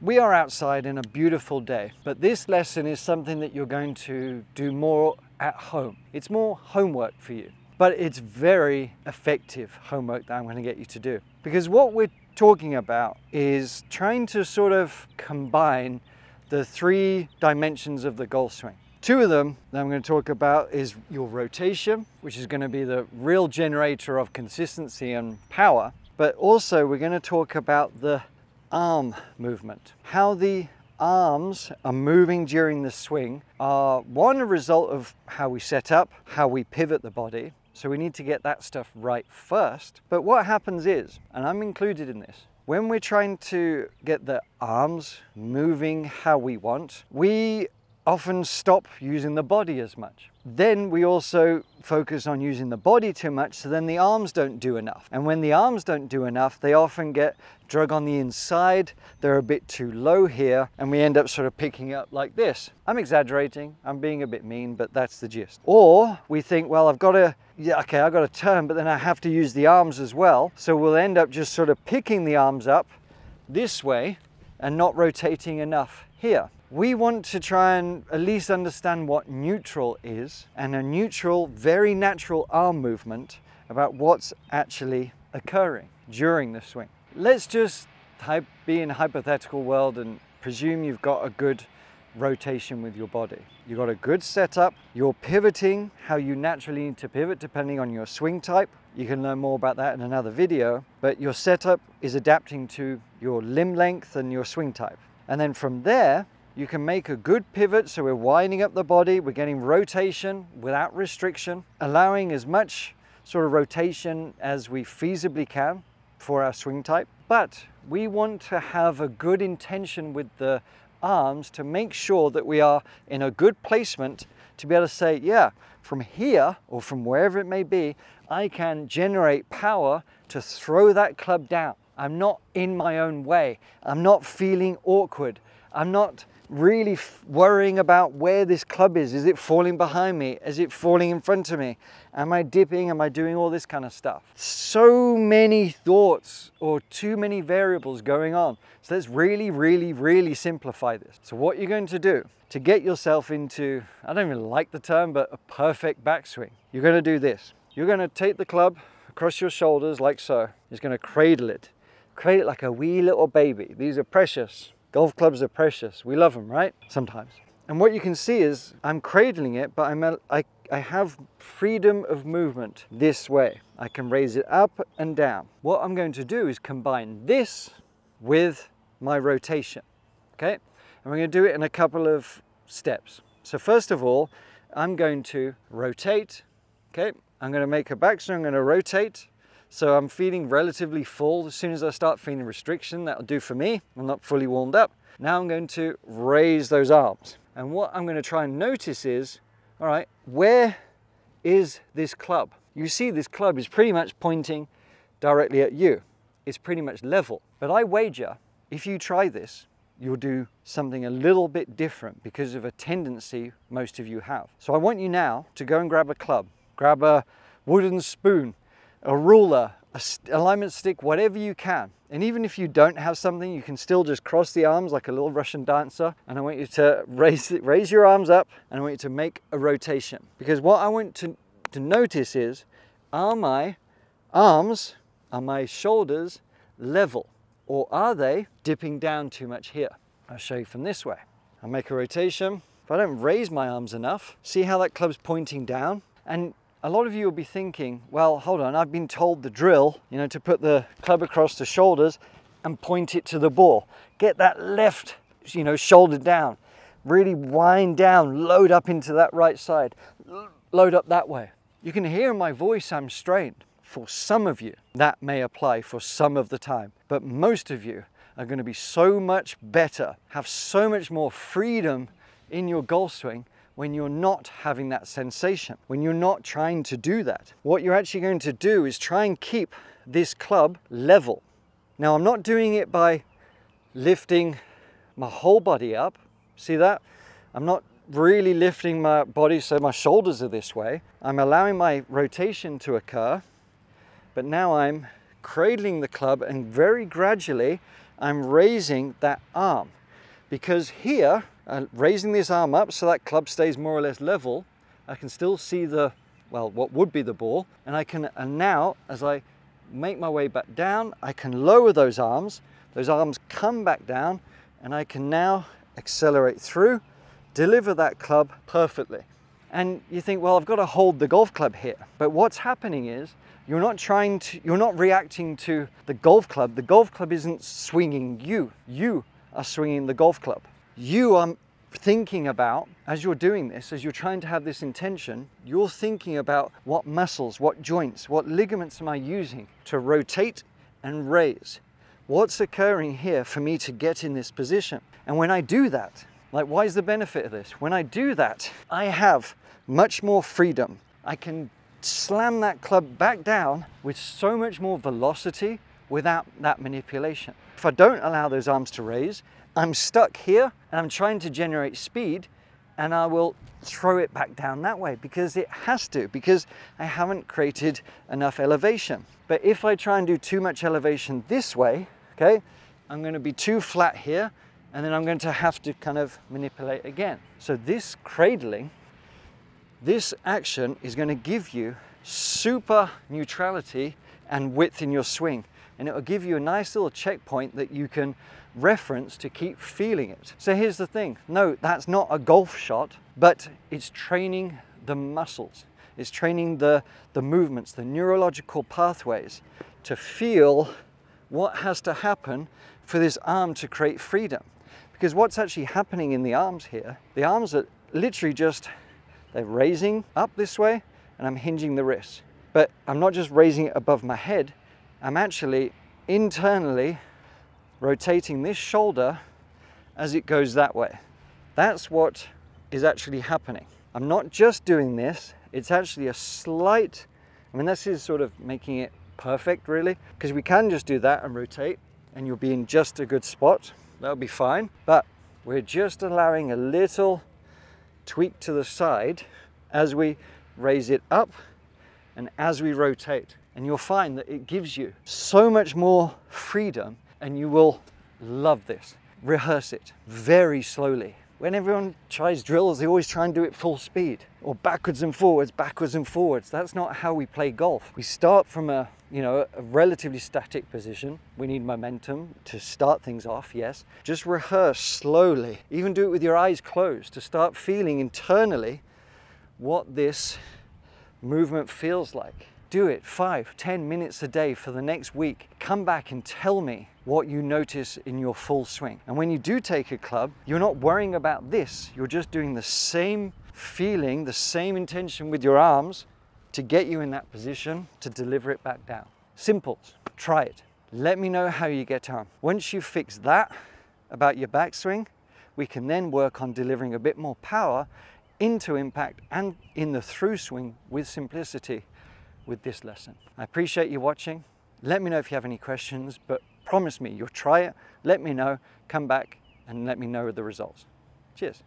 We are outside in a beautiful day, but this lesson is something that you're going to do more at home. It's more homework for you, but it's very effective homework that I'm going to get you to do. Because what we're talking about is trying to sort of combine the 3 dimensions of the golf swing. 2 of them that I'm going to talk about is your rotation, which is going to be the real generator of consistency and power, but also we're going to talk about the arm movement. How the arms are moving during the swing are one, a result of how we set up, how we pivot the body. So we need to get that stuff right first. But what happens is, and I'm included in this, when we're trying to get the arms moving how we want, we often stop using the body as much. Then we also focus on using the body too much, so then the arms don't do enough. And when the arms don't do enough, they often get drug on the inside, they're a bit too low here, and we end up sort of picking up like this. I'm exaggerating, I'm being a bit mean, but that's the gist. Or we think, well, I've got to turn, but then I have to use the arms as well. So we'll end up just sort of picking the arms up this way and not rotating enough here. We want to try and at least understand what neutral is, and a neutral, very natural arm movement about what's actually occurring during the swing. Let's just be in a hypothetical world and presume you've got a good rotation with your body. You've got a good setup, you're pivoting how you naturally need to pivot depending on your swing type. You can learn more about that in another video, but your setup is adapting to your limb length and your swing type. And then from there, you can make a good pivot, so we're winding up the body, we're getting rotation without restriction, allowing as much sort of rotation as we feasibly can for our swing type. But we want to have a good intention with the arms to make sure that we are in a good placement to be able to say, yeah, from here or from wherever it may be, I can generate power to throw that club down. I'm not in my own way. I'm not feeling awkward. I'm not really worrying about where this club is. Is it falling behind me? Is it falling in front of me? Am I dipping? Am I doing all this kind of stuff? So many thoughts or too many variables going on. So let's really simplify this. So what you're going to do to get yourself into, I don't even like the term, but a perfect backswing, you're going to do this. You're going to take the club across your shoulders like so. You're just going to cradle it like a wee little baby. These are precious. Golf clubs are precious. We love them, right? Sometimes. And what you can see is I'm cradling it, but I have freedom of movement this way. I can raise it up and down. What I'm going to do is combine this with my rotation, okay? And we're going to do it in a couple of steps. So first of all, I'm going to rotate, okay? I'm going to make a backswing, I'm going to rotate. So I'm feeling relatively full. As soon as I start feeling restriction, that'll do for me. I'm not fully warmed up. Now I'm going to raise those arms. And what I'm going to try and notice is, all right, where is this club? You see this club is pretty much pointing directly at you. It's pretty much level. But I wager, if you try this, you'll do something a little bit different because of a tendency most of you have. So I want you now to go and grab a club, grab a wooden spoon, a ruler, a alignment stick, whatever you can. And even if you don't have something, you can still just cross the arms like a little Russian dancer. And I want you to raise your arms up, and I want you to make a rotation. Because what I want to notice is, are my arms, are my shoulders level? Or are they dipping down too much here? I'll show you from this way. I'll make a rotation. If I don't raise my arms enough, see how that club's pointing down? And a lot of you will be thinking, well, hold on, I've been told the drill, you know, to put the club across the shoulders and point it to the ball. Get that left, you know, shoulder down. Really wind down, load up into that right side. Load up that way. You can hear in my voice I'm strained. For some of you, that may apply for some of the time. But most of you are going to be so much better, have so much more freedom in your golf swing when you're not having that sensation, when you're not trying to do that. What you're actually going to do is try and keep this club level. Now, I'm not doing it by lifting my whole body up. See that? I'm not really lifting my body so my shoulders are this way. I'm allowing my rotation to occur, but now I'm cradling the club and very gradually I'm raising that arm, because here, raising this arm up so that club stays more or less level, I can still see the, well, what would be the ball, and now, as I make my way back down, I can lower those arms come back down, and I can now accelerate through, deliver that club perfectly. And you think, well, I've got to hold the golf club here. But what's happening is, you're not reacting to the golf club. The golf club isn't swinging you. You are swinging the golf club. You are thinking about, as you're doing this, as you're trying to have this intention, you're thinking about what muscles, what joints, what ligaments am I using to rotate and raise? What's occurring here for me to get in this position? And when I do that, like, why is the benefit of this? When I do that, I have much more freedom. I can slam that club back down with so much more velocity without that manipulation. If I don't allow those arms to raise, I'm stuck here and I'm trying to generate speed, and I will throw it back down that way because it has to, because I haven't created enough elevation. But if I try and do too much elevation this way, okay, I'm going to be too flat here, and then I'm going to have to kind of manipulate again. So this cradling, this action is going to give you super neutrality and width in your swing, and it will give you a nice little checkpoint that you can reference to keep feeling it. So here's the thing, no, that's not a golf shot, but it's training the muscles. It's training the movements, the neurological pathways to feel what has to happen for this arm to create freedom. Because what's actually happening in the arms here, the arms are literally just, they're raising up this way, and I'm hinging the wrist. But I'm not just raising it above my head, I'm actually internally rotating this shoulder as it goes that way. That's what is actually happening. I'm not just doing this, it's actually a slight, I mean, this is sort of making it perfect really, because we can just do that and rotate and you'll be in just a good spot. That'll be fine, but we're just allowing a little tweak to the side as we raise it up and as we rotate. And you'll find that it gives you so much more freedom, and you will love this. Rehearse it very slowly. When everyone tries drills, they always try and do it full speed, or backwards and forwards, backwards and forwards. That's not how we play golf. We start from a relatively static position. We need momentum to start things off, yes. Just rehearse slowly. Even do it with your eyes closed to start feeling internally what this movement feels like. Do it 5-10 minutes a day for the next week. Come back and tell me what you notice in your full swing. And when you do take a club, you're not worrying about this. You're just doing the same feeling, the same intention with your arms to get you in that position to deliver it back down. Simple. Try it. Let me know how you get on. Once you fix that about your backswing, we can then work on delivering a bit more power into impact and in the through swing with simplicity with this lesson. I appreciate you watching. Let me know if you have any questions, but promise me you'll try it, let me know, come back and let me know the results. Cheers.